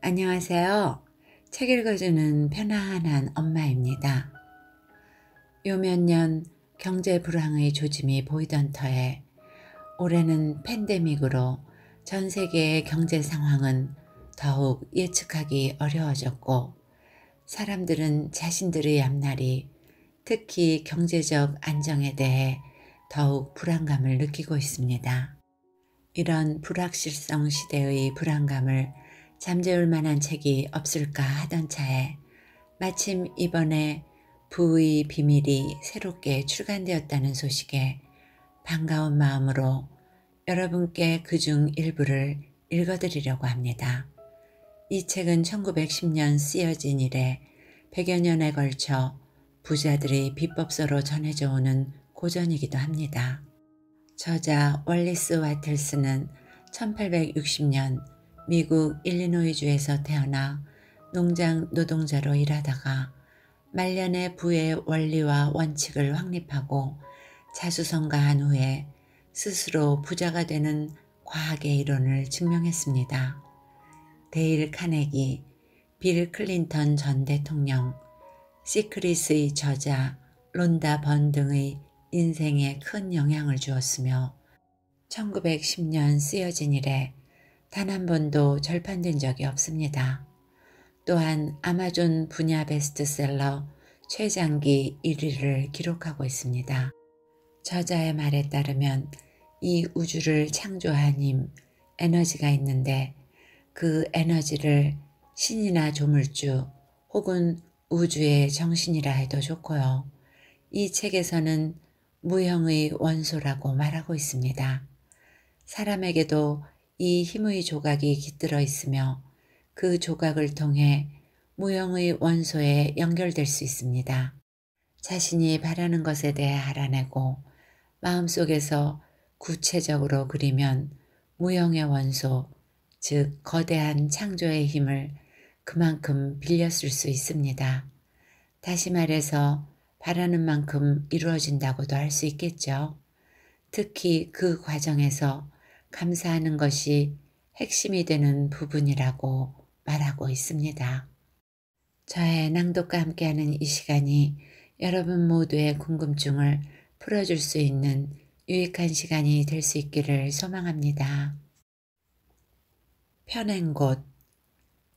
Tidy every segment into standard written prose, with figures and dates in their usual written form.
안녕하세요. 책 읽어주는 편안한 엄마입니다. 요 몇 년 경제 불황의 조짐이 보이던 터에 올해는 팬데믹으로 전 세계의 경제 상황은 더욱 예측하기 어려워졌고 사람들은 자신들의 앞날이 특히 경제적 안정에 대해 더욱 불안감을 느끼고 있습니다. 이런 불확실성 시대의 불안감을 잠재울 만한 책이 없을까 하던 차에 마침 이번에 부의 비밀이 새롭게 출간되었다는 소식에 반가운 마음으로 여러분께 그중 일부를 읽어드리려고 합니다. 이 책은 1910년 쓰여진 이래 100여 년에 걸쳐 부자들의 비법서로 전해져 오는 고전이기도 합니다. 저자 월리스 와틀스는 1860년 미국 일리노이주에서 태어나 농장 노동자로 일하다가 말년에 부의 원리와 원칙을 확립하고 자수성가한 후에 스스로 부자가 되는 과학의 이론을 증명했습니다. 데일 카네기, 빌 클린턴 전 대통령, 시크릿의 저자 론다 번 등의 인생에 큰 영향을 주었으며 1910년 쓰여진 이래 단 한 번도 절판된 적이 없습니다. 또한 아마존 분야 베스트셀러 최장기 1위를 기록하고 있습니다. 저자의 말에 따르면 이 우주를 창조한 힘, 에너지가 있는데 그 에너지를 신이나 조물주 혹은 우주의 정신이라 해도 좋고요. 이 책에서는 무형의 원소라고 말하고 있습니다. 사람에게도 이 힘의 조각이 깃들어 있으며 그 조각을 통해 무형의 원소에 연결될 수 있습니다. 자신이 바라는 것에 대해 알아내고 마음속에서 구체적으로 그리면 무형의 원소, 즉 거대한 창조의 힘을 그만큼 빌렸을 수 있습니다. 다시 말해서 바라는 만큼 이루어진다고도 할 수 있겠죠. 특히 그 과정에서 감사하는 것이 핵심이 되는 부분이라고 말하고 있습니다. 저의 낭독과 함께하는 이 시간이 여러분 모두의 궁금증을 풀어줄 수 있는 유익한 시간이 될 수 있기를 소망합니다. 펴낸 곳,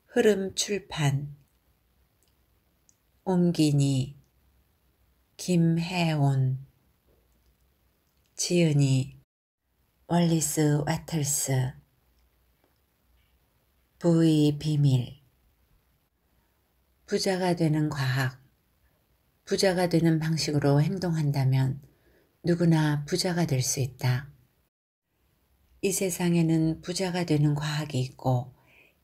흐름 출판, 옮기니, 김혜온, 지은이, 월리스 와틀스, 부의 비밀. 부자가 되는 과학. 부자가 되는 방식으로 행동한다면 누구나 부자가 될 수 있다. 이 세상에는 부자가 되는 과학이 있고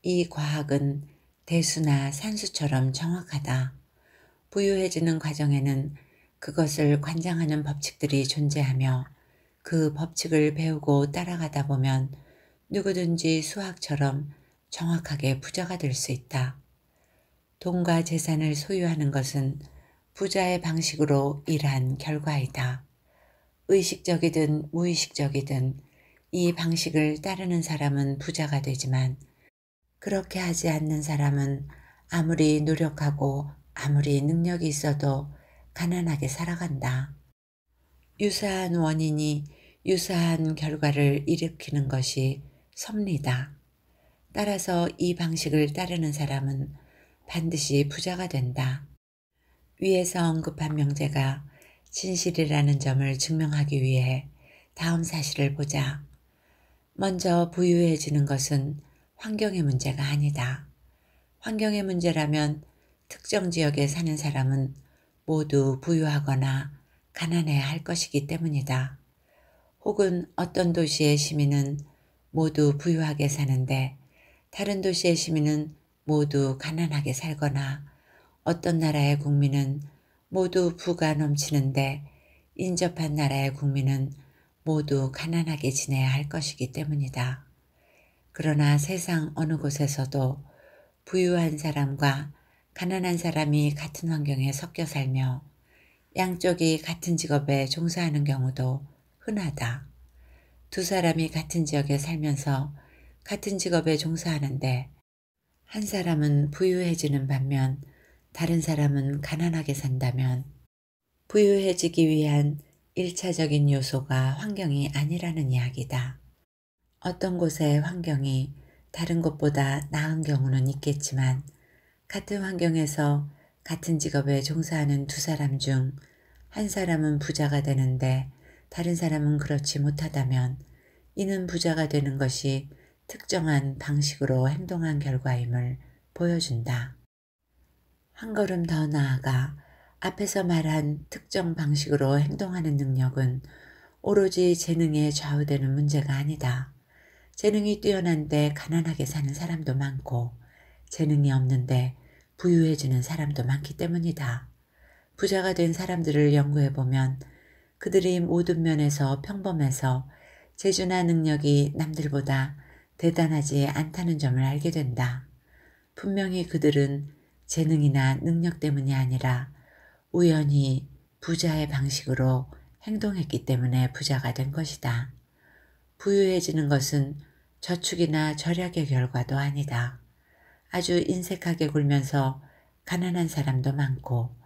이 과학은 대수나 산수처럼 정확하다. 부유해지는 과정에는 그것을 관장하는 법칙들이 존재하며 그 법칙을 배우고 따라가다 보면 누구든지 수학처럼 정확하게 부자가 될 수 있다. 돈과 재산을 소유하는 것은 부자의 방식으로 일한 결과이다. 의식적이든 무의식적이든 이 방식을 따르는 사람은 부자가 되지만 그렇게 하지 않는 사람은 아무리 노력하고 아무리 능력이 있어도 가난하게 살아간다. 유사한 원인이 유사한 결과를 일으키는 것이 섭리다. 따라서 이 방식을 따르는 사람은 반드시 부자가 된다. 위에서 언급한 명제가 진실이라는 점을 증명하기 위해 다음 사실을 보자. 먼저 부유해지는 것은 환경의 문제가 아니다. 환경의 문제라면 특정 지역에 사는 사람은 모두 부유하거나 가난해야 할 것이기 때문이다. 혹은 어떤 도시의 시민은 모두 부유하게 사는데 다른 도시의 시민은 모두 가난하게 살거나 어떤 나라의 국민은 모두 부가 넘치는데 인접한 나라의 국민은 모두 가난하게 지내야 할 것이기 때문이다. 그러나 세상 어느 곳에서도 부유한 사람과 가난한 사람이 같은 환경에 섞여 살며 양쪽이 같은 직업에 종사하는 경우도 흔하다. 두 사람이 같은 지역에 살면서 같은 직업에 종사하는데 한 사람은 부유해지는 반면 다른 사람은 가난하게 산다면 부유해지기 위한 1차적인 요소가 환경이 아니라는 이야기다. 어떤 곳의 환경이 다른 곳보다 나은 경우는 있겠지만 같은 환경에서 같은 직업에 종사하는 두 사람 중 한 사람은 부자가 되는데 다른 사람은 그렇지 못하다면 이는 부자가 되는 것이 특정한 방식으로 행동한 결과임을 보여준다. 한 걸음 더 나아가 앞에서 말한 특정 방식으로 행동하는 능력은 오로지 재능에 좌우되는 문제가 아니다. 재능이 뛰어난데 가난하게 사는 사람도 많고 재능이 없는데 부유해지는 사람도 많기 때문이다. 부자가 된 사람들을 연구해보면 그들이 모든 면에서 평범해서 재주나 능력이 남들보다 대단하지 않다는 점을 알게 된다. 분명히 그들은 재능이나 능력 때문이 아니라 우연히 부자의 방식으로 행동했기 때문에 부자가 된 것이다. 부유해지는 것은 저축이나 절약의 결과도 아니다. 아주 인색하게 굴면서 가난한 사람도 많고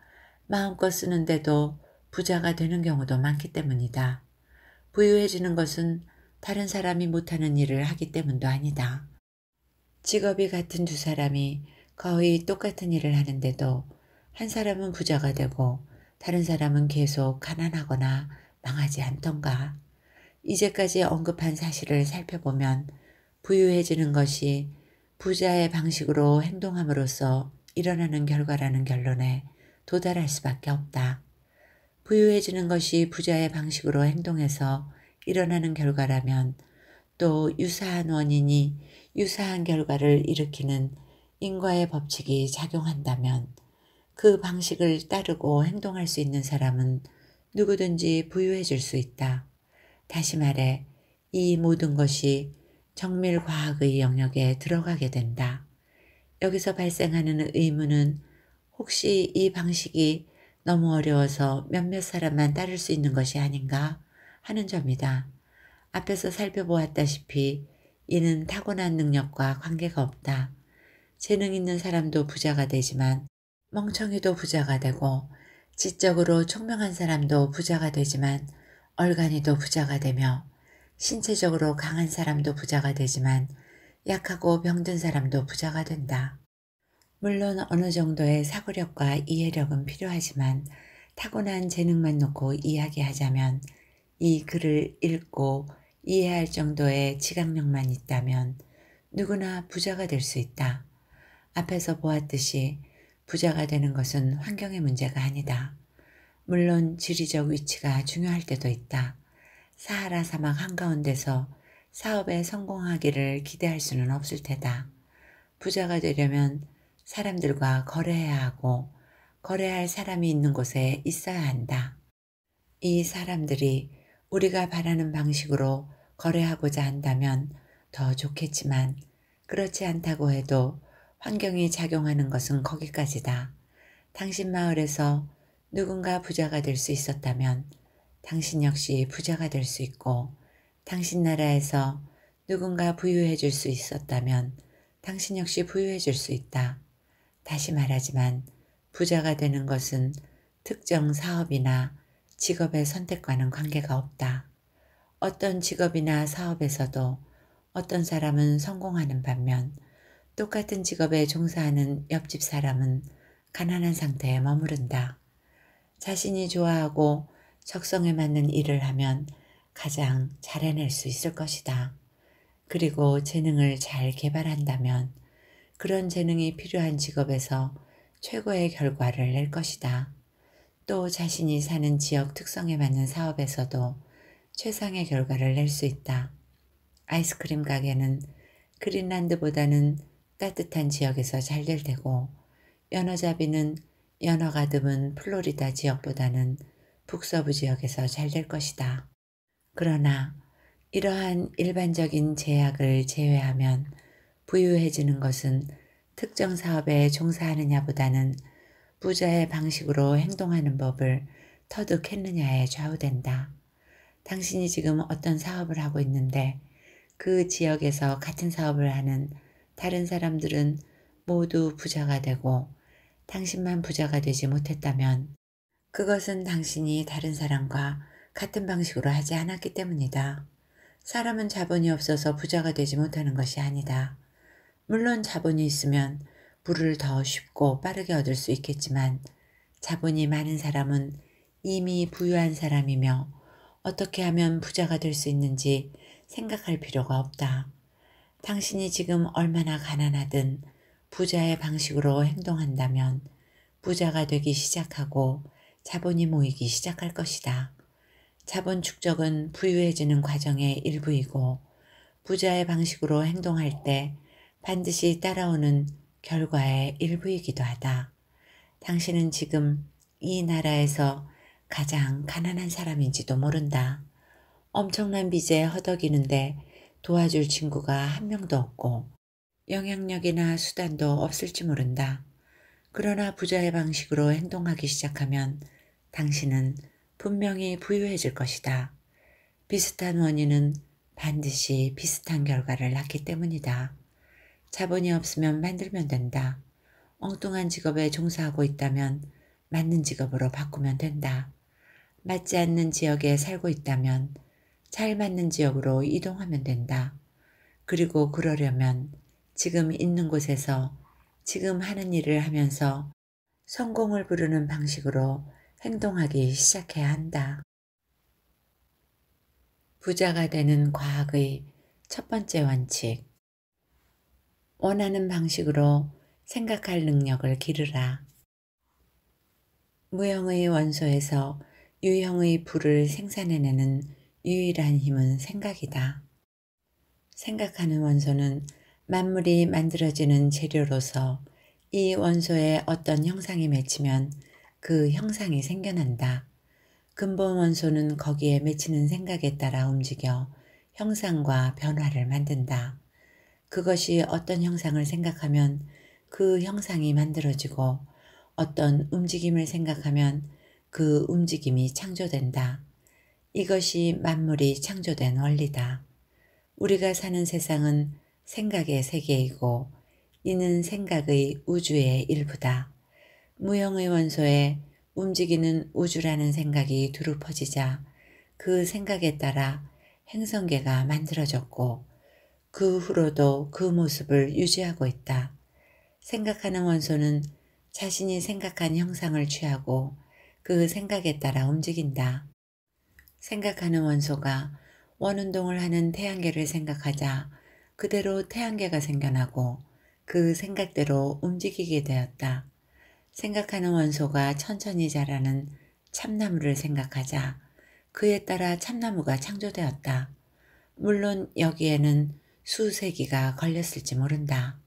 마음껏 쓰는데도 부자가 되는 경우도 많기 때문이다. 부유해지는 것은 다른 사람이 못하는 일을 하기 때문도 아니다. 직업이 같은 두 사람이 거의 똑같은 일을 하는데도 한 사람은 부자가 되고 다른 사람은 계속 가난하거나 망하지 않던가. 이제까지 언급한 사실을 살펴보면 부유해지는 것이 부자의 방식으로 행동함으로써 일어나는 결과라는 결론에 도달할 수밖에 없다. 부유해지는 것이 부자의 방식으로 행동해서 일어나는 결과라면 또 유사한 원인이 유사한 결과를 일으키는 인과의 법칙이 작용한다면 그 방식을 따르고 행동할 수 있는 사람은 누구든지 부유해질 수 있다. 다시 말해 이 모든 것이 정밀과학의 영역에 들어가게 된다. 여기서 발생하는 의문은 혹시 이 방식이 너무 어려워서 몇몇 사람만 따를 수 있는 것이 아닌가 하는 점이다. 앞에서 살펴보았다시피 이는 타고난 능력과 관계가 없다. 재능 있는 사람도 부자가 되지만 멍청이도 부자가 되고 지적으로 총명한 사람도 부자가 되지만 얼간이도 부자가 되며 신체적으로 강한 사람도 부자가 되지만 약하고 병든 사람도 부자가 된다. 물론 어느 정도의 사고력과 이해력은 필요하지만 타고난 재능만 놓고 이야기하자면 이 글을 읽고 이해할 정도의 지각력만 있다면 누구나 부자가 될 수 있다. 앞에서 보았듯이 부자가 되는 것은 환경의 문제가 아니다. 물론 지리적 위치가 중요할 때도 있다. 사하라 사막 한가운데서 사업에 성공하기를 기대할 수는 없을 테다. 부자가 되려면 사람들과 거래해야 하고 거래할 사람이 있는 곳에 있어야 한다. 이 사람들이 우리가 바라는 방식으로 거래하고자 한다면 더 좋겠지만 그렇지 않다고 해도 환경이 작용하는 것은 거기까지다. 당신 마을에서 누군가 부자가 될 수 있었다면 당신 역시 부자가 될 수 있고 당신 나라에서 누군가 부유해질 수 있었다면 당신 역시 부유해질 수 있다. 다시 말하지만 부자가 되는 것은 특정 사업이나 직업의 선택과는 관계가 없다. 어떤 직업이나 사업에서도 어떤 사람은 성공하는 반면 똑같은 직업에 종사하는 옆집 사람은 가난한 상태에 머무른다. 자신이 좋아하고 적성에 맞는 일을 하면 가장 잘 해낼 수 있을 것이다. 그리고 재능을 잘 개발한다면 그런 재능이 필요한 직업에서 최고의 결과를 낼 것이다. 또 자신이 사는 지역 특성에 맞는 사업에서도 최상의 결과를 낼 수 있다. 아이스크림 가게는 그린란드보다는 따뜻한 지역에서 잘 될 테고 연어잡이는 연어가 드문 플로리다 지역보다는 북서부 지역에서 잘 될 것이다. 그러나 이러한 일반적인 제약을 제외하면 부유해지는 것은 특정 사업에 종사하느냐보다는 부자의 방식으로 행동하는 법을 터득했느냐에 좌우된다. 당신이 지금 어떤 사업을 하고 있는데 그 지역에서 같은 사업을 하는 다른 사람들은 모두 부자가 되고 당신만 부자가 되지 못했다면 그것은 당신이 다른 사람과 같은 방식으로 하지 않았기 때문이다. 사람은 자본이 없어서 부자가 되지 못하는 것이 아니다. 물론 자본이 있으면 부를 더 쉽고 빠르게 얻을 수 있겠지만 자본이 많은 사람은 이미 부유한 사람이며 어떻게 하면 부자가 될 수 있는지 생각할 필요가 없다. 당신이 지금 얼마나 가난하든 부자의 방식으로 행동한다면 부자가 되기 시작하고 자본이 모이기 시작할 것이다. 자본 축적은 부유해지는 과정의 일부이고 부자의 방식으로 행동할 때 반드시 따라오는 결과의 일부이기도 하다. 당신은 지금 이 나라에서 가장 가난한 사람인지도 모른다. 엄청난 빚에 허덕이는데 도와줄 친구가 한 명도 없고 영향력이나 수단도 없을지 모른다. 그러나 부자의 방식으로 행동하기 시작하면 당신은 분명히 부유해질 것이다. 비슷한 원인은 반드시 비슷한 결과를 낳기 때문이다. 자본이 없으면 만들면 된다. 엉뚱한 직업에 종사하고 있다면 맞는 직업으로 바꾸면 된다. 맞지 않는 지역에 살고 있다면 잘 맞는 지역으로 이동하면 된다. 그리고 그러려면 지금 있는 곳에서 지금 하는 일을 하면서 성공을 부르는 방식으로 행동하기 시작해야 한다. 부자가 되는 과학의 첫 번째 원칙. 원하는 방식으로 생각할 능력을 기르라. 무형의 원소에서 유형의 불을 생산해내는 유일한 힘은 생각이다. 생각하는 원소는 만물이 만들어지는 재료로서 이 원소에 어떤 형상이 맺히면 그 형상이 생겨난다. 근본 원소는 거기에 맺히는 생각에 따라 움직여 형상과 변화를 만든다. 그것이 어떤 형상을 생각하면 그 형상이 만들어지고 어떤 움직임을 생각하면 그 움직임이 창조된다. 이것이 만물이 창조된 원리다. 우리가 사는 세상은 생각의 세계이고 이는 생각의 우주의 일부다. 무형의 원소에 움직이는 우주라는 생각이 두루 퍼지자 그 생각에 따라 행성계가 만들어졌고 그 후로도 그 모습을 유지하고 있다. 생각하는 원소는 자신이 생각한 형상을 취하고 그 생각에 따라 움직인다. 생각하는 원소가 원운동을 하는 태양계를 생각하자 그대로 태양계가 생겨나고 그 생각대로 움직이게 되었다. 생각하는 원소가 천천히 자라는 참나무를 생각하자 그에 따라 참나무가 창조되었다. 물론 여기에는 수세기가 걸렸을지 모른다.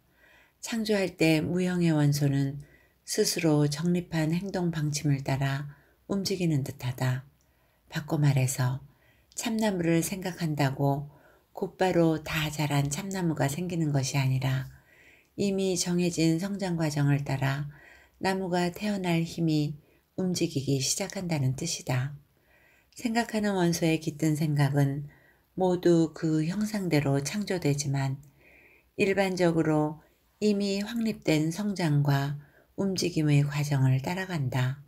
창조할 때 무형의 원소는 스스로 정립한 행동 방침을 따라 움직이는 듯하다. 바꿔 말해서 참나무를 생각한다고 곧바로 다 자란 참나무가 생기는 것이 아니라 이미 정해진 성장 과정을 따라 나무가 태어날 힘이 움직이기 시작한다는 뜻이다. 생각하는 원소의 깃든 생각은 모두 그 형상대로 창조되지만 일반적으로 이미 확립된 성장과 움직임의 과정을 따라간다.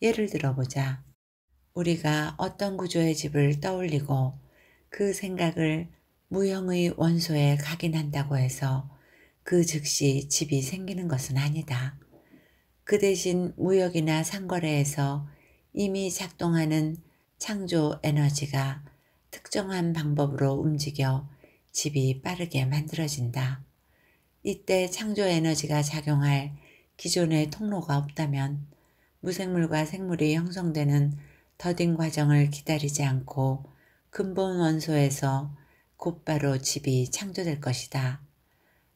예를 들어보자. 우리가 어떤 구조의 집을 떠올리고 그 생각을 무형의 원소에 각인한다고 해서 그 즉시 집이 생기는 것은 아니다. 그 대신 무역이나 상거래에서 이미 작동하는 창조 에너지가 특정한 방법으로 움직여 집이 빠르게 만들어진다. 이때 창조 에너지가 작용할 기존의 통로가 없다면 무생물과 생물이 형성되는 더딘 과정을 기다리지 않고 근본 원소에서 곧바로 집이 창조될 것이다.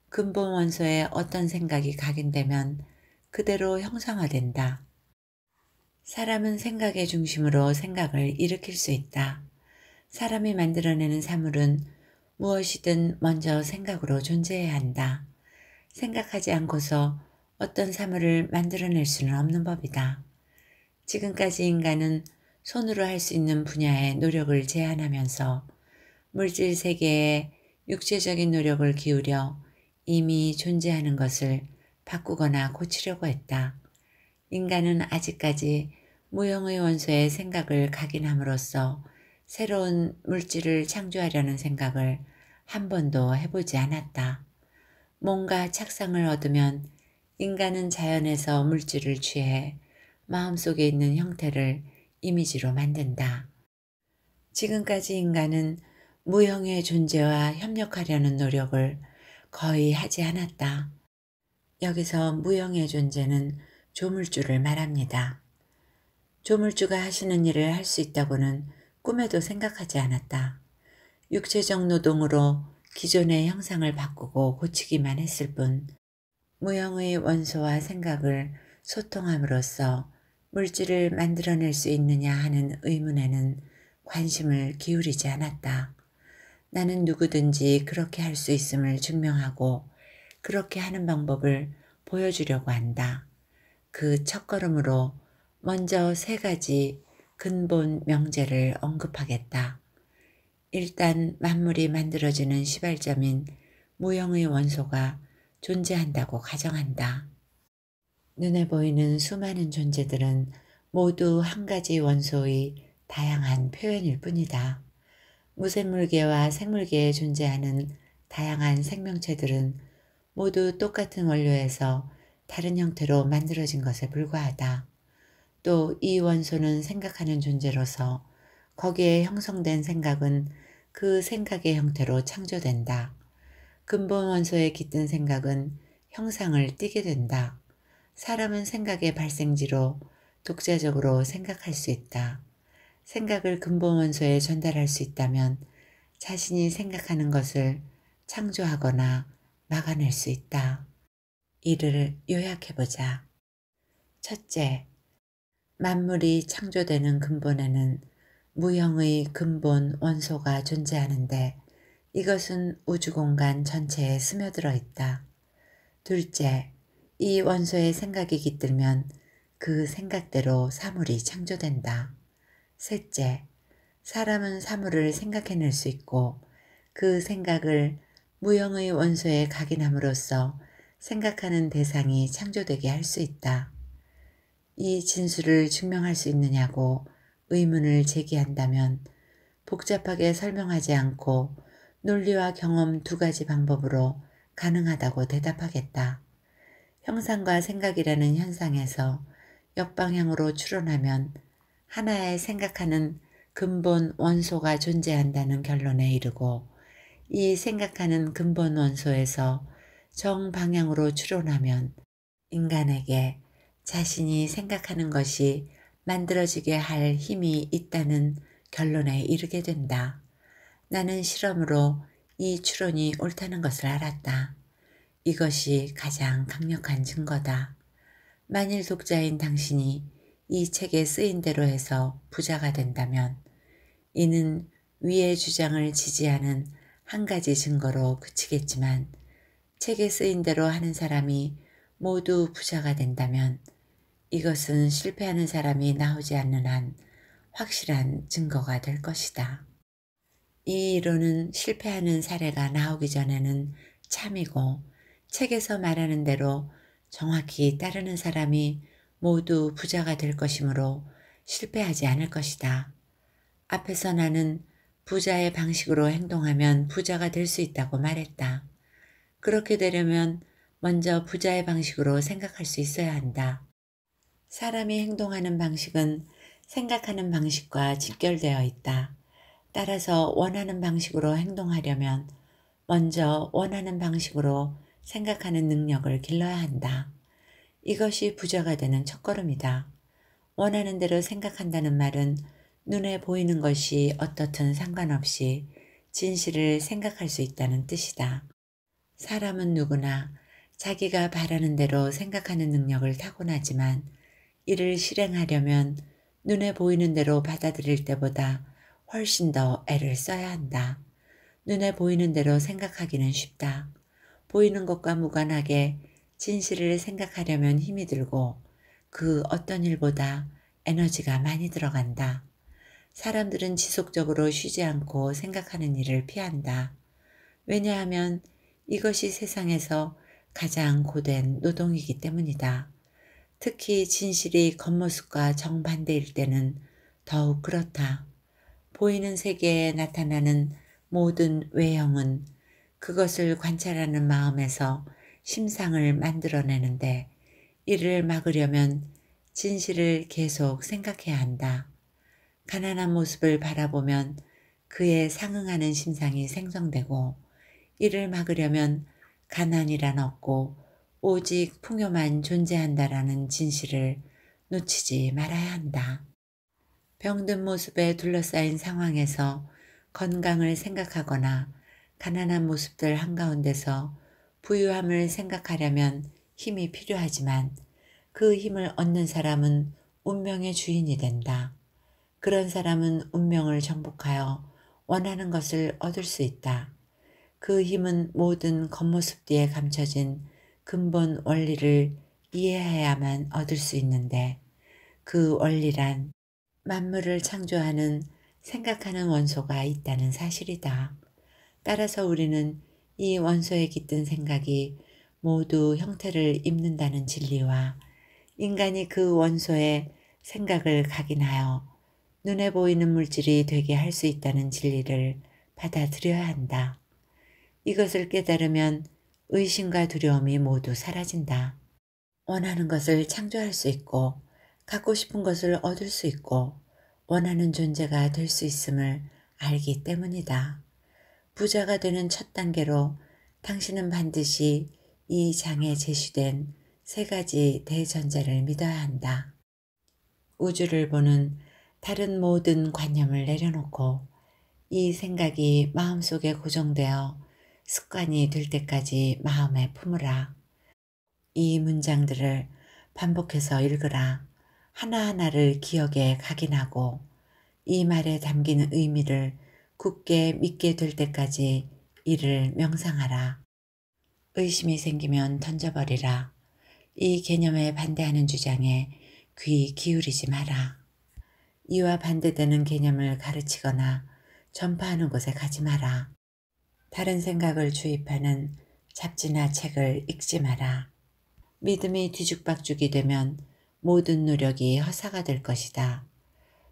근본 원소에 어떤 생각이 각인되면 그대로 형상화된다. 사람은 생각의 중심으로 생각을 일으킬 수 있다. 사람이 만들어내는 사물은 무엇이든 먼저 생각으로 존재해야 한다. 생각하지 않고서 어떤 사물을 만들어낼 수는 없는 법이다. 지금까지 인간은 손으로 할 수 있는 분야의 노력을 제한하면서 물질 세계에 육체적인 노력을 기울여 이미 존재하는 것을 바꾸거나 고치려고 했다. 인간은 아직까지 무형의 원소의 생각을 각인함으로써 새로운 물질을 창조하려는 생각을 한 번도 해보지 않았다. 뭔가 착상을 얻으면 인간은 자연에서 물질을 취해 마음속에 있는 형태를 이미지로 만든다. 지금까지 인간은 무형의 존재와 협력하려는 노력을 거의 하지 않았다. 여기서 무형의 존재는 조물주를 말합니다. 조물주가 하시는 일을 할 수 있다고는 꿈에도 생각하지 않았다. 육체적 노동으로 기존의 형상을 바꾸고 고치기만 했을 뿐 무형의 원소와 생각을 소통함으로써 물질을 만들어낼 수 있느냐 하는 의문에는 관심을 기울이지 않았다. 나는 누구든지 그렇게 할 수 있음을 증명하고 그렇게 하는 방법을 보여주려고 한다. 그 첫걸음으로 먼저 3가지 근본 명제를 언급하겠다. 일단 만물이 만들어지는 시발점인 무형의 원소가 존재한다고 가정한다. 눈에 보이는 수많은 존재들은 모두 한 가지 원소의 다양한 표현일 뿐이다. 무생물계와 생물계에 존재하는 다양한 생명체들은 모두 똑같은 원료에서 다른 형태로 만들어진 것에 불과하다. 또 이 원소는 생각하는 존재로서 거기에 형성된 생각은 그 생각의 형태로 창조된다. 근본 원소에 깃든 생각은 형상을 띠게 된다. 사람은 생각의 발생지로 독자적으로 생각할 수 있다. 생각을 근본 원소에 전달할 수 있다면 자신이 생각하는 것을 창조하거나 막아낼 수 있다. 이를 요약해보자. 첫째, 만물이 창조되는 근본에는 무형의 근본 원소가 존재하는데 이것은 우주공간 전체에 스며들어 있다. 둘째, 이 원소의 생각이 깃들면 그 생각대로 사물이 창조된다. 셋째, 사람은 사물을 생각해낼 수 있고 그 생각을 무형의 원소에 각인함으로써 생각하는 대상이 창조되게 할 수 있다. 이 진술을 증명할 수 있느냐고 의문을 제기한다면 복잡하게 설명하지 않고 논리와 경험 2가지 방법으로 가능하다고 대답하겠다. 형상과 생각이라는 현상에서 역방향으로 추론하면 하나의 생각하는 근본 원소가 존재한다는 결론에 이르고 이 생각하는 근본 원소에서 정방향으로 추론하면 인간에게 자신이 생각하는 것이 만들어지게 할 힘이 있다는 결론에 이르게 된다. 나는 실험으로 이 추론이 옳다는 것을 알았다. 이것이 가장 강력한 증거다. 만일 독자인 당신이 이 책에 쓰인 대로 해서 부자가 된다면 이는 위의 주장을 지지하는 한 가지 증거로 그치겠지만 책에 쓰인 대로 하는 사람이 모두 부자가 된다면 이것은 실패하는 사람이 나오지 않는 한 확실한 증거가 될 것이다. 이 이론은 실패하는 사례가 나오기 전에는 참이고 책에서 말하는 대로 정확히 따르는 사람이 모두 부자가 될 것이므로 실패하지 않을 것이다. 앞에서 나는 부자의 방식으로 행동하면 부자가 될 수 있다고 말했다. 그렇게 되려면 먼저 부자의 방식으로 생각할 수 있어야 한다. 사람이 행동하는 방식은 생각하는 방식과 직결되어 있다. 따라서 원하는 방식으로 행동하려면 먼저 원하는 방식으로 생각하는 능력을 길러야 한다. 이것이 부자가 되는 첫걸음이다. 원하는 대로 생각한다는 말은 눈에 보이는 것이 어떻든 상관없이 진실을 생각할 수 있다는 뜻이다. 사람은 누구나 자기가 바라는 대로 생각하는 능력을 타고나지만 이를 실행하려면 눈에 보이는 대로 받아들일 때보다 훨씬 더 애를 써야 한다. 눈에 보이는 대로 생각하기는 쉽다. 보이는 것과 무관하게 진실을 생각하려면 힘이 들고 그 어떤 일보다 에너지가 많이 들어간다. 사람들은 지속적으로 쉬지 않고 생각하는 일을 피한다. 왜냐하면 이것이 세상에서 가장 고된 노동이기 때문이다. 특히 진실이 겉모습과 정반대일 때는 더욱 그렇다. 보이는 세계에 나타나는 모든 외형은 그것을 관찰하는 마음에서 심상을 만들어내는데 이를 막으려면 진실을 계속 생각해야 한다. 가난한 모습을 바라보면 그에 상응하는 심상이 생성되고 이를 막으려면 가난이란 없고 오직 풍요만 존재한다라는 진실을 놓치지 말아야 한다. 병든 모습에 둘러싸인 상황에서 건강을 생각하거나 가난한 모습들 한가운데서 부유함을 생각하려면 힘이 필요하지만 그 힘을 얻는 사람은 운명의 주인이 된다. 그런 사람은 운명을 정복하여 원하는 것을 얻을 수 있다. 그 힘은 모든 겉모습 뒤에 감춰진 근본 원리를 이해해야만 얻을 수 있는데 그 원리란 만물을 창조하는 생각하는 원소가 있다는 사실이다. 따라서 우리는 이 원소에 깃든 생각이 모두 형태를 입는다는 진리와 인간이 그 원소의 생각을 각인하여 눈에 보이는 물질이 되게 할 수 있다는 진리를 받아들여야 한다. 이것을 깨달으면 의심과 두려움이 모두 사라진다. 원하는 것을 창조할 수 있고 갖고 싶은 것을 얻을 수 있고 원하는 존재가 될 수 있음을 알기 때문이다. 부자가 되는 첫 단계로 당신은 반드시 이 장에 제시된 세 가지 대전제를 믿어야 한다. 우주를 보는 다른 모든 관념을 내려놓고 이 생각이 마음속에 고정되어 습관이 될 때까지 마음에 품으라. 이 문장들을 반복해서 읽으라. 하나하나를 기억에 각인하고 이 말에 담긴 의미를 굳게 믿게 될 때까지 이를 명상하라. 의심이 생기면 던져버리라. 이 개념에 반대하는 주장에 귀 기울이지 마라. 이와 반대되는 개념을 가르치거나 전파하는 곳에 가지 마라. 다른 생각을 주입하는 잡지나 책을 읽지 마라. 믿음이 뒤죽박죽이 되면 모든 노력이 허사가 될 것이다.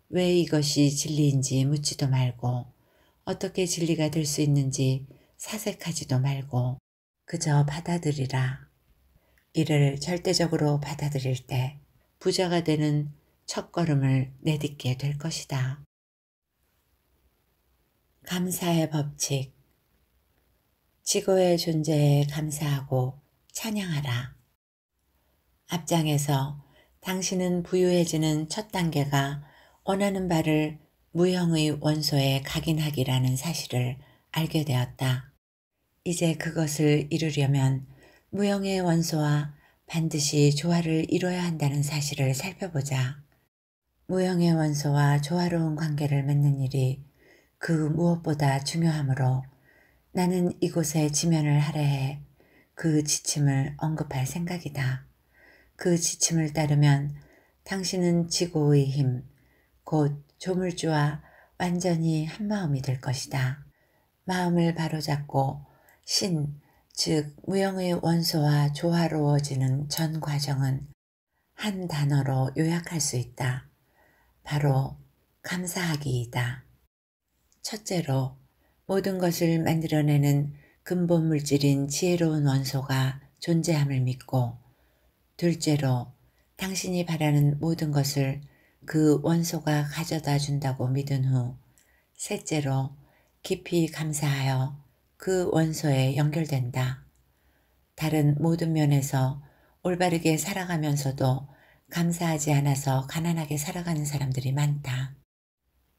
왜 이것이 진리인지 묻지도 말고 어떻게 진리가 될 수 있는지 사색하지도 말고 그저 받아들이라. 이를 절대적으로 받아들일 때 부자가 되는 첫걸음을 내딛게 될 것이다. 감사의 법칙. 지고의 존재에 감사하고 찬양하라. 앞장에서 당신은 부유해지는 첫 단계가 원하는 바를 무형의 원소에 각인하기라는 사실을 알게 되었다. 이제 그것을 이루려면 무형의 원소와 반드시 조화를 이뤄야 한다는 사실을 살펴보자. 무형의 원소와 조화로운 관계를 맺는 일이 그 무엇보다 중요하므로 나는 이곳에 지면을 할애해 그 지침을 언급할 생각이다. 그 지침을 따르면 당신은 지고의 힘, 곧 조물주와 완전히 한마음이 될 것이다. 마음을 바로잡고 신, 즉 무형의 원소와 조화로워지는 전 과정은 한 단어로 요약할 수 있다. 바로 감사하기이다. 첫째로 모든 것을 만들어내는 근본 물질인 지혜로운 원소가 존재함을 믿고, 둘째로 당신이 바라는 모든 것을 그 원소가 가져다 준다고 믿은 후, 셋째로 깊이 감사하여 그 원소에 연결된다. 다른 모든 면에서 올바르게 살아가면서도 감사하지 않아서 가난하게 살아가는 사람들이 많다.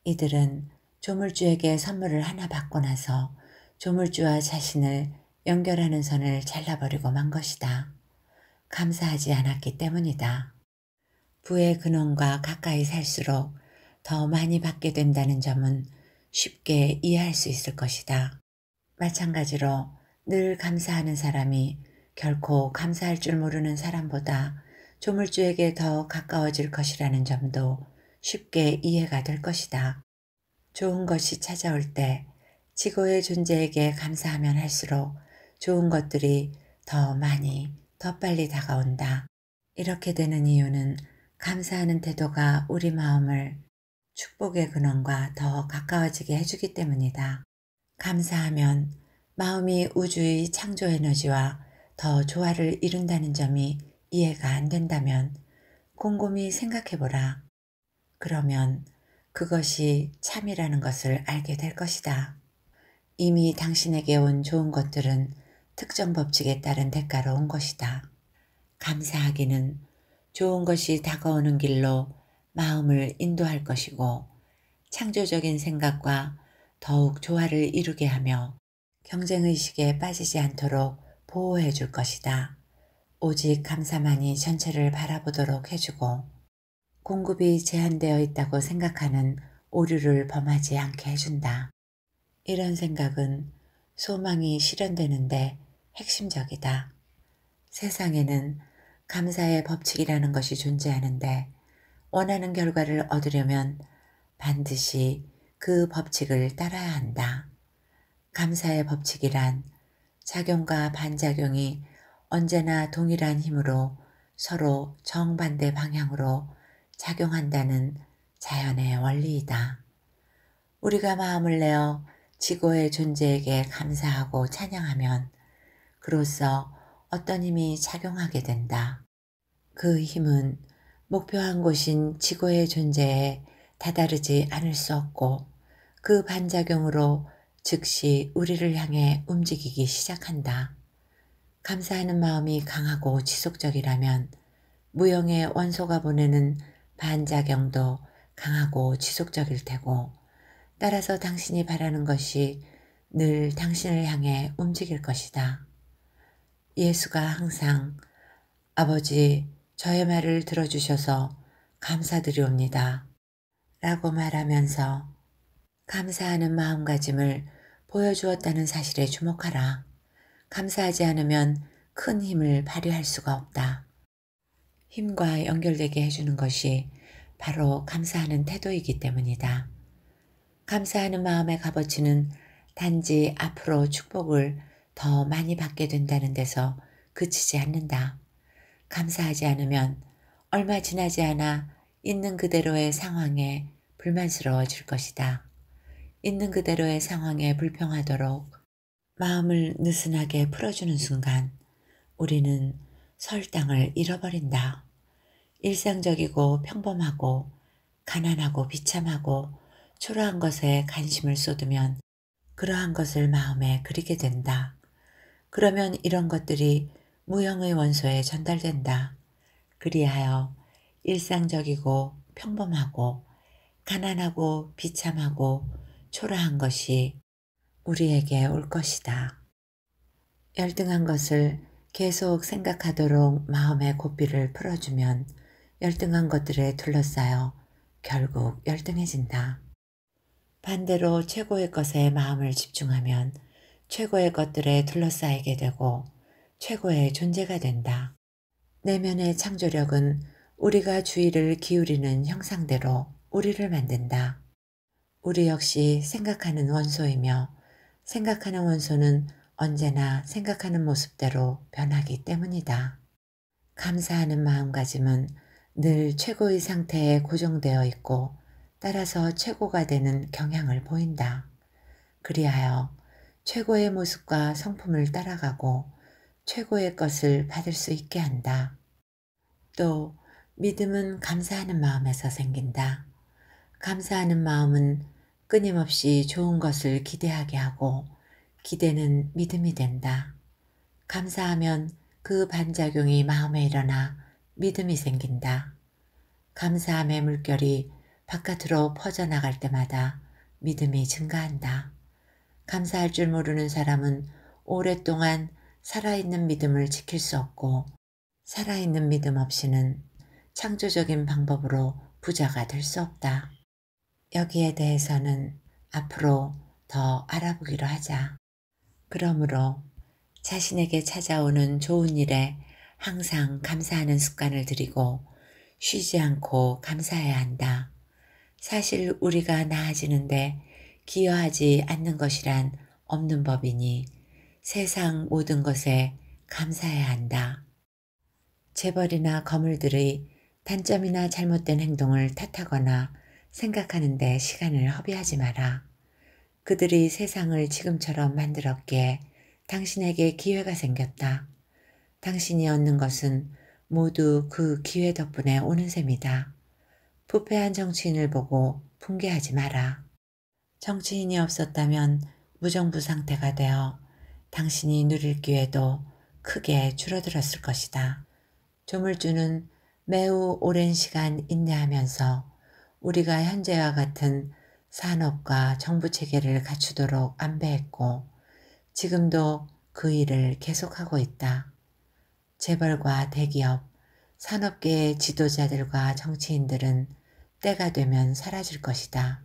이들은 조물주에게 선물을 하나 받고 나서 조물주와 자신을 연결하는 선을 잘라버리고 만 것이다. 감사하지 않았기 때문이다. 부의 근원과 가까이 살수록 더 많이 받게 된다는 점은 쉽게 이해할 수 있을 것이다. 마찬가지로 늘 감사하는 사람이 결코 감사할 줄 모르는 사람보다 조물주에게 더 가까워질 것이라는 점도 쉽게 이해가 될 것이다. 좋은 것이 찾아올 때 지고의 존재에게 감사하면 할수록 좋은 것들이 더 많이, 더 빨리 다가온다. 이렇게 되는 이유는 감사하는 태도가 우리 마음을 축복의 근원과 더 가까워지게 해주기 때문이다. 감사하면 마음이 우주의 창조 에너지와 더 조화를 이룬다는 점이 이해가 안 된다면 곰곰이 생각해보라. 그러면 그것이 참이라는 것을 알게 될 것이다. 이미 당신에게 온 좋은 것들은 특정 법칙에 따른 대가로 온 것이다. 감사하기는 좋은 것이 다가오는 길로 마음을 인도할 것이고 창조적인 생각과 더욱 조화를 이루게 하며 경쟁의식에 빠지지 않도록 보호해 줄 것이다. 오직 감사만이 전체를 바라보도록 해주고 공급이 제한되어 있다고 생각하는 오류를 범하지 않게 해준다. 이런 생각은 소망이 실현되는데 핵심적이다. 세상에는 감사의 법칙이라는 것이 존재하는데 원하는 결과를 얻으려면 반드시 그 법칙을 따라야 한다. 감사의 법칙이란 작용과 반작용이 언제나 동일한 힘으로 서로 정반대 방향으로 작용한다는 자연의 원리이다. 우리가 마음을 내어 지고의 존재에게 감사하고 찬양하면 그로써 어떤 힘이 작용하게 된다. 그 힘은 목표한 곳인 지고의 존재에 다다르지 않을 수 없고 그 반작용으로 즉시 우리를 향해 움직이기 시작한다. 감사하는 마음이 강하고 지속적이라면 무형의 원소가 보내는 반작용도 강하고 지속적일 테고 따라서 당신이 바라는 것이 늘 당신을 향해 움직일 것이다. 예수가 항상 아버지 저의 말을 들어주셔서 감사드리옵니다 라고 말하면서 감사하는 마음가짐을 보여주었다는 사실에 주목하라. 감사하지 않으면 큰 힘을 발휘할 수가 없다. 힘과 연결되게 해주는 것이 바로 감사하는 태도이기 때문이다. 감사하는 마음의 값어치는 단지 앞으로 축복을 더 많이 받게 된다는 데서 그치지 않는다. 감사하지 않으면 얼마 지나지 않아 있는 그대로의 상황에 불만스러워질 것이다. 있는 그대로의 상황에 불평하도록 마음을 느슨하게 풀어주는 순간 우리는 설당을 잃어버린다. 일상적이고 평범하고 가난하고 비참하고 초라한 것에 관심을 쏟으면 그러한 것을 마음에 그리게 된다. 그러면 이런 것들이 무형의 원소에 전달된다. 그리하여 일상적이고 평범하고 가난하고 비참하고 초라한 것이 우리에게 올 것이다. 열등한 것을 계속 생각하도록 마음의 고삐를 풀어주면 열등한 것들에 둘러싸여 결국 열등해진다. 반대로 최고의 것에 마음을 집중하면 최고의 것들에 둘러싸이게 되고 최고의 존재가 된다. 내면의 창조력은 우리가 주의를 기울이는 형상대로 우리를 만든다. 우리 역시 생각하는 원소이며 생각하는 원소는 언제나 생각하는 모습대로 변하기 때문이다. 감사하는 마음가짐은 늘 최고의 상태에 고정되어 있고 따라서 최고가 되는 경향을 보인다. 그리하여 최고의 모습과 성품을 따라가고 최고의 것을 받을 수 있게 한다. 또 믿음은 감사하는 마음에서 생긴다. 감사하는 마음은 끊임없이 좋은 것을 기대하게 하고 기대는 믿음이 된다. 감사하면 그 반작용이 마음에 일어나 믿음이 생긴다. 감사함의 물결이 바깥으로 퍼져나갈 때마다 믿음이 증가한다. 감사할 줄 모르는 사람은 오랫동안 살아있는 믿음을 지킬 수 없고 살아있는 믿음 없이는 창조적인 방법으로 부자가 될 수 없다. 여기에 대해서는 앞으로 더 알아보기로 하자. 그러므로 자신에게 찾아오는 좋은 일에 항상 감사하는 습관을 들이고 쉬지 않고 감사해야 한다. 사실 우리가 나아지는데 기여하지 않는 것이란 없는 법이니 세상 모든 것에 감사해야 한다. 재벌이나 거물들의 단점이나 잘못된 행동을 탓하거나 생각하는 데 시간을 허비하지 마라. 그들이 세상을 지금처럼 만들었기에 당신에게 기회가 생겼다. 당신이 얻는 것은 모두 그 기회 덕분에 오는 셈이다. 부패한 정치인을 보고 분개하지 마라. 정치인이 없었다면 무정부 상태가 되어 당신이 누릴 기회도 크게 줄어들었을 것이다. 조물주는 매우 오랜 시간 인내하면서 우리가 현재와 같은 산업과 정부 체계를 갖추도록 안배했고 지금도 그 일을 계속하고 있다. 재벌과 대기업, 산업계의 지도자들과 정치인들은 때가 되면 사라질 것이다.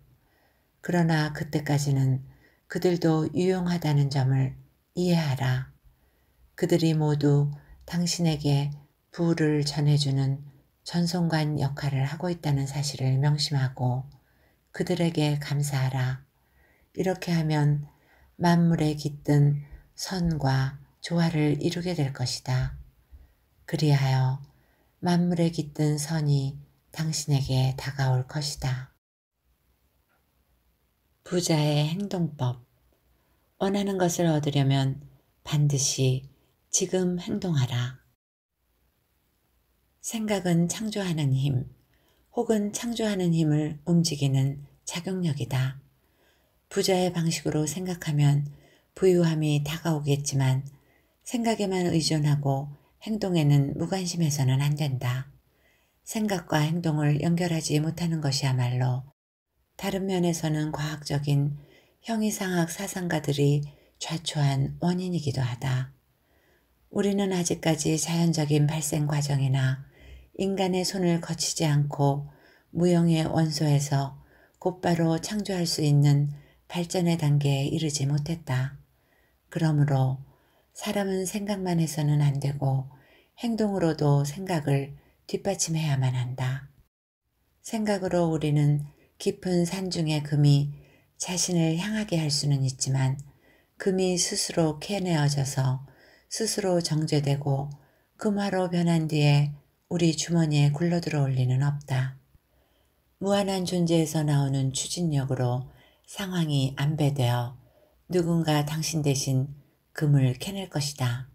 그러나 그때까지는 그들도 유용하다는 점을 이해하라. 그들이 모두 당신에게 부를 전해주는 전송관 역할을 하고 있다는 사실을 명심하고 그들에게 감사하라. 이렇게 하면 만물에 깃든 선과 조화를 이루게 될 것이다. 그리하여 만물에 깃든 선이 당신에게 다가올 것이다. 부자의 행동법. 원하는 것을 얻으려면 반드시 지금 행동하라. 생각은 창조하는 힘, 혹은 창조하는 힘을 움직이는 작용력이다. 부자의 방식으로 생각하면 부유함이 다가오겠지만 생각에만 의존하고 행동에는 무관심해서는 안 된다. 생각과 행동을 연결하지 못하는 것이야말로 다른 면에서는 과학적인 형이상학 사상가들이 좌초한 원인이기도 하다. 우리는 아직까지 자연적인 발생 과정이나 인간의 손을 거치지 않고 무형의 원소에서 곧바로 창조할 수 있는 발전의 단계에 이르지 못했다. 그러므로 사람은 생각만 해서는 안 되고 행동으로도 생각을 뒷받침해야만 한다. 생각으로 우리는 깊은 산중의 금이 자신을 향하게 할 수는 있지만 금이 스스로 캐내어져서 스스로 정제되고 금화로 변한 뒤에 우리 주머니에 굴러들어올 리는 없다. 무한한 존재에서 나오는 추진력으로 상황이 안배되어 누군가 당신 대신 금을 캐낼 것이다.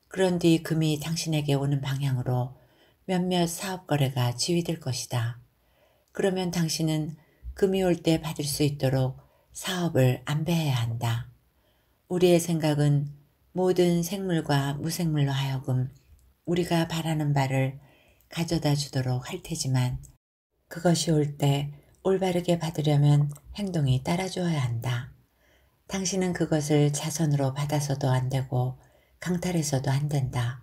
그런 뒤 금이 당신에게 오는 방향으로 몇몇 사업 거래가 지휘될 것이다. 그러면 당신은 금이 올 때 받을 수 있도록 사업을 안배해야 한다. 우리의 생각은 모든 생물과 무생물로 하여금 우리가 바라는 바를 가져다 주도록 할 테지만 그것이 올 때 올바르게 받으려면 행동이 따라줘야 한다. 당신은 그것을 자선으로 받아서도 안 되고 강탈해서도 안 된다.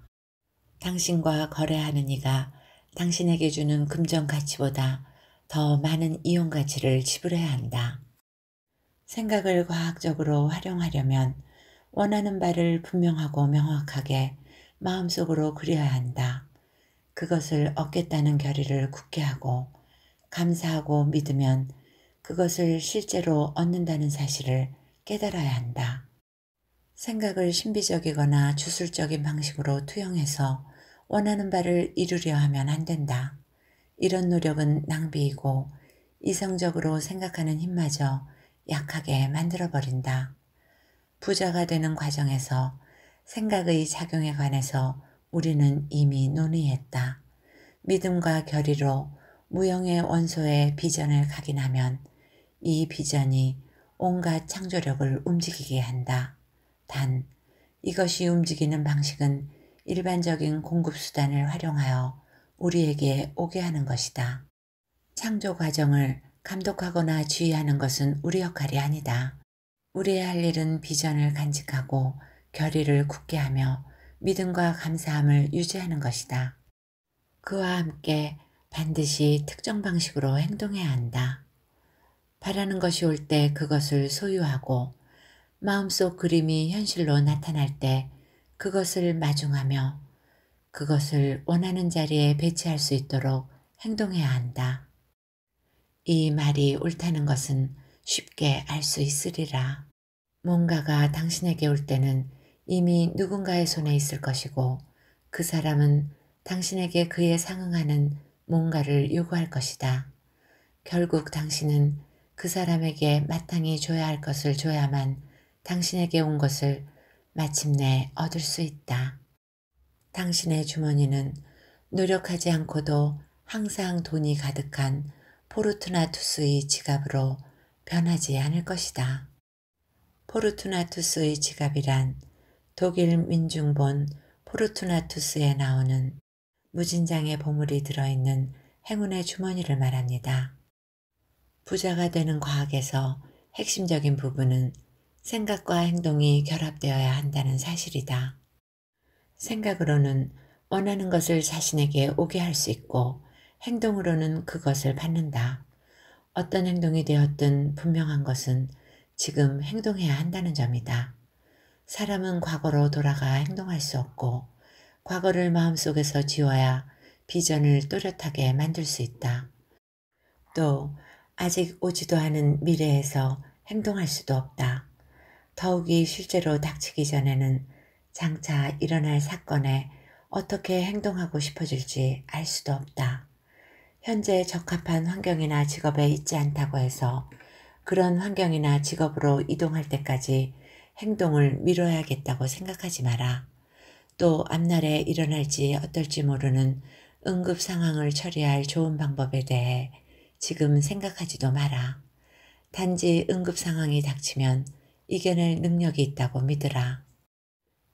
당신과 거래하는 이가 당신에게 주는 금전 가치보다 더 많은 이용 가치를 지불해야 한다. 생각을 과학적으로 활용하려면 원하는 바를 분명하고 명확하게 마음속으로 그려야 한다. 그것을 얻겠다는 결의를 굳게 하고 감사하고 믿으면 그것을 실제로 얻는다는 사실을 깨달아야 한다. 생각을 신비적이거나 주술적인 방식으로 투영해서 원하는 바를 이루려 하면 안 된다. 이런 노력은 낭비이고 이성적으로 생각하는 힘마저 약하게 만들어버린다. 부자가 되는 과정에서 생각의 작용에 관해서 우리는 이미 논의했다. 믿음과 결의로 무형의 원소의 비전을 각인하면 이 비전이 온갖 창조력을 움직이게 한다. 단, 이것이 움직이는 방식은 일반적인 공급수단을 활용하여 우리에게 오게 하는 것이다. 창조 과정을 감독하거나 지휘하는 것은 우리 역할이 아니다. 우리의 할 일은 비전을 간직하고 결의를 굳게 하며 믿음과 감사함을 유지하는 것이다. 그와 함께 반드시 특정 방식으로 행동해야 한다. 바라는 것이 올 때 그것을 소유하고 마음속 그림이 현실로 나타날 때 그것을 마중하며 그것을 원하는 자리에 배치할 수 있도록 행동해야 한다. 이 말이 옳다는 것은 쉽게 알 수 있으리라. 뭔가가 당신에게 올 때는 이미 누군가의 손에 있을 것이고 그 사람은 당신에게 그에 상응하는 뭔가를 요구할 것이다. 결국 당신은 그 사람에게 마땅히 줘야 할 것을 줘야만 당신에게 온 것을 마침내 얻을 수 있다. 당신의 주머니는 노력하지 않고도 항상 돈이 가득한 포르투나투스의 지갑으로 변하지 않을 것이다. 포르투나투스의 지갑이란 독일 민중본 포르투나투스에 나오는 무진장의 보물이 들어있는 행운의 주머니를 말합니다. 부자가 되는 과학에서 핵심적인 부분은 생각과 행동이 결합되어야 한다는 사실이다. 생각으로는 원하는 것을 자신에게 오게 할 수 있고 행동으로는 그것을 받는다. 어떤 행동이 되었든 분명한 것은 지금 행동해야 한다는 점이다. 사람은 과거로 돌아가 행동할 수 없고 과거를 마음속에서 지워야 비전을 또렷하게 만들 수 있다. 또 아직 오지도 않은 미래에서 행동할 수도 없다. 더욱이 실제로 닥치기 전에는 장차 일어날 사건에 어떻게 행동하고 싶어질지 알 수도 없다. 현재 적합한 환경이나 직업에 있지 않다고 해서 그런 환경이나 직업으로 이동할 때까지 행동을 미뤄야겠다고 생각하지 마라. 또 앞날에 일어날지 어떨지 모르는 응급 상황을 처리할 좋은 방법에 대해 지금 생각하지도 마라. 단지 응급 상황이 닥치면 이겨낼 능력이 있다고 믿으라.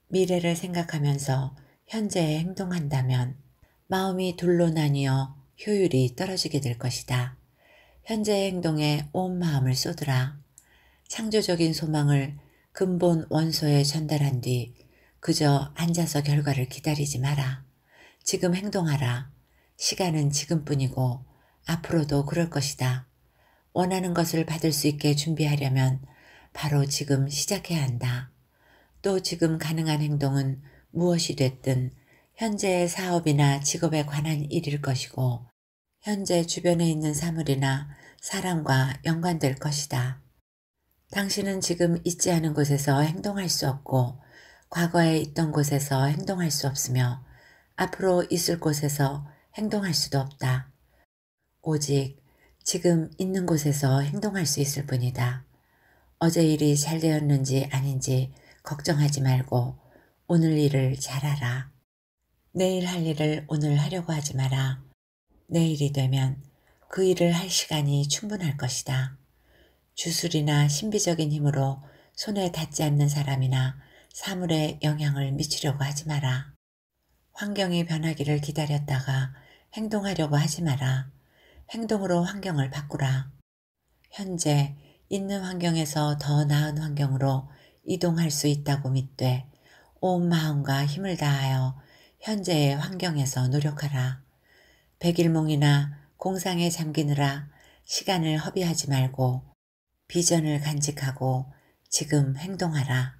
미래를 생각하면서 현재에 행동한다면 마음이 둘로 나뉘어 효율이 떨어지게 될 것이다. 현재의 행동에 온 마음을 쏟으라. 창조적인 소망을 근본 원소에 전달한 뒤 그저 앉아서 결과를 기다리지 마라. 지금 행동하라. 시간은 지금뿐이고 앞으로도 그럴 것이다. 원하는 것을 받을 수 있게 준비하려면 바로 지금 시작해야 한다. 또 지금 가능한 행동은 무엇이 됐든 현재의 사업이나 직업에 관한 일일 것이고 현재 주변에 있는 사물이나 사람과 연관될 것이다. 당신은 지금 있지 않은 곳에서 행동할 수 없고 과거에 있던 곳에서 행동할 수 없으며 앞으로 있을 곳에서 행동할 수도 없다. 오직 지금 있는 곳에서 행동할 수 있을 뿐이다. 어제 일이 잘 되었는지 아닌지 걱정하지 말고 오늘 일을 잘하라. 내일 할 일을 오늘 하려고 하지 마라. 내일이 되면 그 일을 할 시간이 충분할 것이다. 주술이나 신비적인 힘으로 손에 닿지 않는 사람이나 사물에 영향을 미치려고 하지 마라. 환경이 변하기를 기다렸다가 행동하려고 하지 마라. 행동으로 환경을 바꾸라. 현재 있는 환경에서 더 나은 환경으로 이동할 수 있다고 믿되 온 마음과 힘을 다하여 현재의 환경에서 노력하라. 백일몽이나 공상에 잠기느라 시간을 허비하지 말고 비전을 간직하고 지금 행동하라.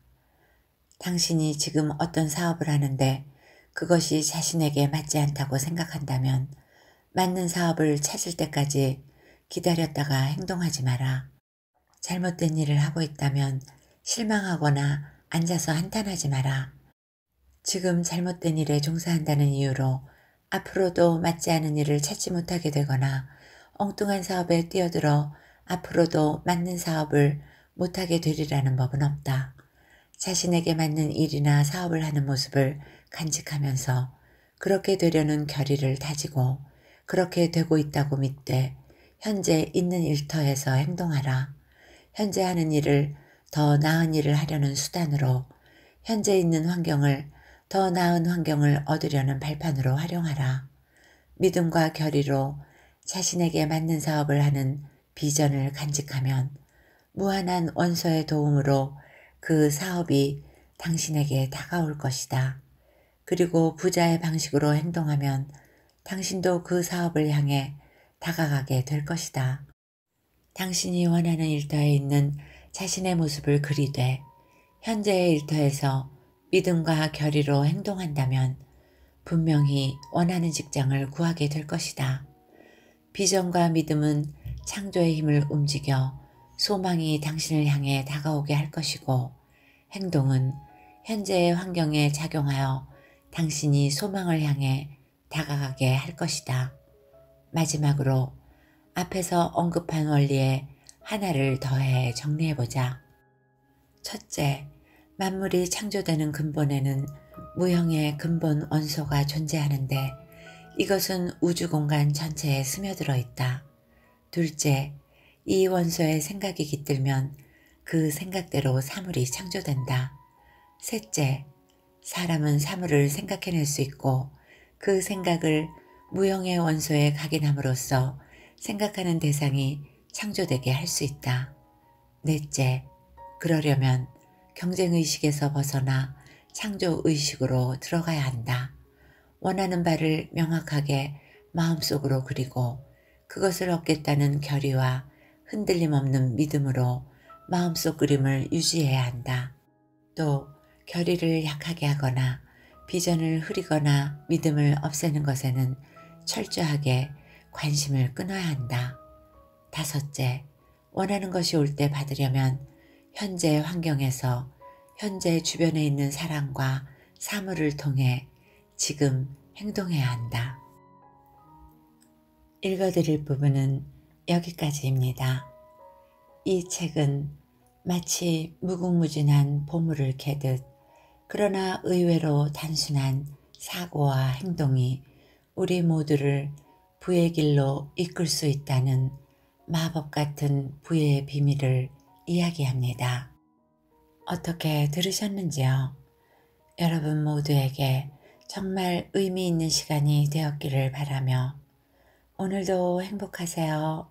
당신이 지금 어떤 사업을 하는데 그것이 자신에게 맞지 않다고 생각한다면 맞는 사업을 찾을 때까지 기다렸다가 행동하지 마라. 잘못된 일을 하고 있다면 실망하거나 앉아서 한탄하지 마라. 지금 잘못된 일에 종사한다는 이유로 앞으로도 맞지 않은 일을 찾지 못하게 되거나 엉뚱한 사업에 뛰어들어 앞으로도 맞는 사업을 못하게 되리라는 법은 없다. 자신에게 맞는 일이나 사업을 하는 모습을 간직하면서 그렇게 되려는 결의를 다지고 그렇게 되고 있다고 믿되 현재 있는 일터에서 행동하라. 현재 하는 일을 더 나은 일을 하려는 수단으로 현재 있는 환경을 더 나은 환경을 얻으려는 발판으로 활용하라. 믿음과 결의로 자신에게 맞는 사업을 하는 비전을 간직하면 무한한 원소의 도움으로 그 사업이 당신에게 다가올 것이다. 그리고 부자의 방식으로 행동하면 당신도 그 사업을 향해 다가가게 될 것이다. 당신이 원하는 일터에 있는 자신의 모습을 그리되 현재의 일터에서 믿음과 결의로 행동한다면 분명히 원하는 직장을 구하게 될 것이다. 비전과 믿음은 창조의 힘을 움직여 소망이 당신을 향해 다가오게 할 것이고 행동은 현재의 환경에 작용하여 당신이 소망을 향해 다가가게 할 것이다. 마지막으로 앞에서 언급한 원리에 하나를 더해 정리해보자. 첫째, 만물이 창조되는 근본에는 무형의 근본 원소가 존재하는데 이것은 우주 공간 전체에 스며들어 있다. 둘째, 이 원소의 생각이 깃들면 그 생각대로 사물이 창조된다. 셋째, 사람은 사물을 생각해낼 수 있고 그 생각을 무형의 원소에 각인함으로써 생각하는 대상이 창조되게 할 수 있다. 넷째, 그러려면 경쟁의식에서 벗어나 창조의식으로 들어가야 한다. 원하는 바를 명확하게 마음속으로 그리고 그것을 얻겠다는 결의와 흔들림 없는 믿음으로 마음속 그림을 유지해야 한다. 또 결의를 약하게 하거나 비전을 흐리거나 믿음을 없애는 것에는 철저하게 관심을 끊어야 한다. 다섯째, 원하는 것이 올 때 받으려면 현재 환경에서 현재 주변에 있는 사람과 사물을 통해 지금 행동해야 한다. 읽어드릴 부분은 여기까지입니다. 이 책은 마치 무궁무진한 보물을 캐듯 그러나 의외로 단순한 사고와 행동이 우리 모두를 부의 길로 이끌 수 있다는 마법 같은 부의 비밀을 이야기합니다. 어떻게 들으셨는지요? 여러분 모두에게 정말 의미 있는 시간이 되었기를 바라며 오늘도 행복하세요.